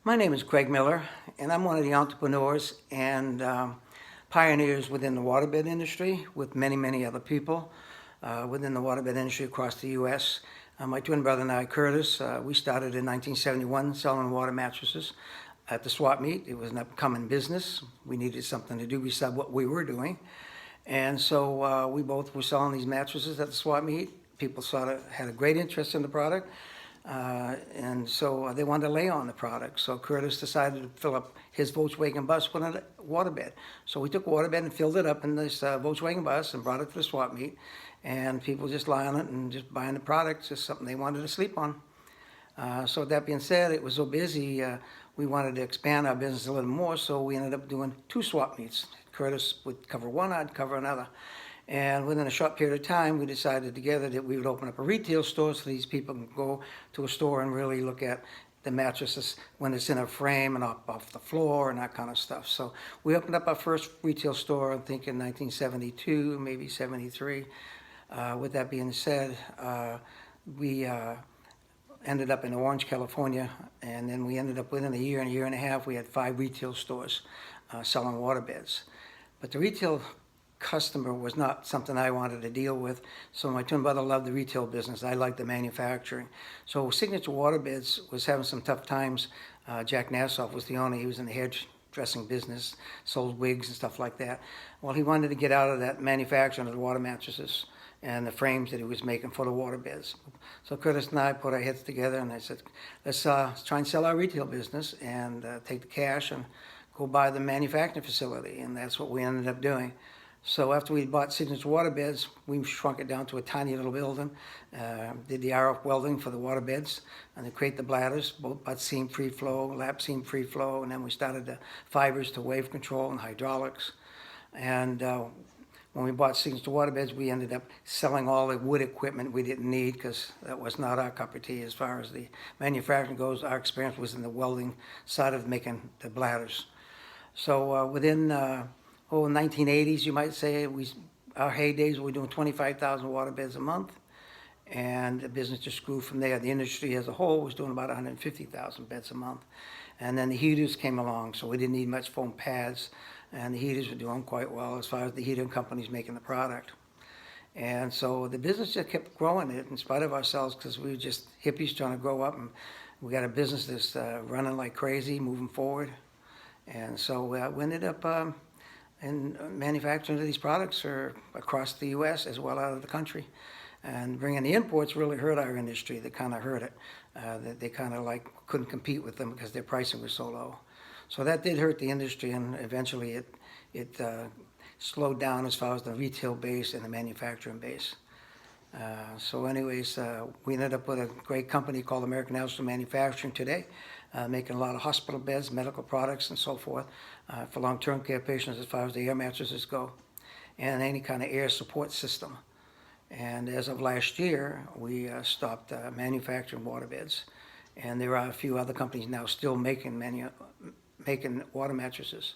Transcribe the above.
My name is Craig Miller, and I'm one of the entrepreneurs and pioneers within the waterbed industry with many, many other people within the waterbed industry across the U.S. My twin brother and I, Curtis, we started in 1971 selling water mattresses at the swap meet. It was an upcoming business. We needed something to do besides what we were doing. And so we both were selling these mattresses at the swap meet. People had a great interest in the product. And so they wanted to lay on the product. So Curtis decided to fill up his Volkswagen bus with a waterbed. So we took a waterbed and filled it up in this Volkswagen bus and brought it to the swap meet. And people just lie on it and just buying the product, just something they wanted to sleep on. So with that being said, it was so busy, we wanted to expand our business a little more, so we ended up doing 2 swap meets. Curtis would cover one, I'd cover another. And within a short period of time, we decided together that we would open up a retail store so these people can go to a store and really look at the mattresses when it's in a frame and off the floor and that kind of stuff. So we opened up our first retail store, I think in 1972, maybe 73. With that being said, we ended up in Orange, California, and then we ended up within a year and a half, we had 5 retail stores selling waterbeds. But the retail customer was not something I wanted to deal with, so my twin brother loved the retail business. I liked the manufacturing. So Signature Waterbeds was having some tough times. Jack Nassoff was the owner. He was in the hairdressing business, sold wigs and stuff like that. Well, he wanted to get out of that manufacturing of the water mattresses and the frames that he was making for the waterbeds. So Curtis and I put our heads together and I said, let's try and sell our retail business and take the cash and go buy the manufacturing facility, and that's what we ended up doing. So after we bought Signature Waterbeds, we shrunk it down to a tiny little building, did the RF welding for the waterbeds, and to create the bladders, both butt seam free flow, lap seam free flow, and then we started the fibers to wave control and hydraulics. And when we bought Signature Waterbeds, we ended up selling all the wood equipment we didn't need because that was not our cup of tea as far as the manufacturing goes. Our experience was in the welding side of making the bladders. So within 1980s, you might say, our heydays, we were doing 25,000 waterbeds a month, and the business just grew from there. The industry as a whole was doing about 150,000 beds a month. And then the heaters came along, so we didn't need much foam pads, and the heaters were doing quite well as far as the heating companies making the product. And so the business just kept growing in spite of ourselves, because we were just hippies trying to grow up, and we got a business that's running like crazy, moving forward. And so we ended up in manufacturing of these products across the U.S. as well out of the country. And bringing the imports really hurt our industry. They kind of hurt it. They kind of like couldn't compete with them because their pricing was so low. So that did hurt the industry, and eventually it slowed down as far as the retail base and the manufacturing base. So anyways, we ended up with a great company called American National Manufacturing today, making a lot of hospital beds, medical products, and so forth for long-term care patients as far as the air mattresses go, and any kind of air support system. And as of last year, we stopped manufacturing waterbeds, and there are a few other companies now still making water mattresses.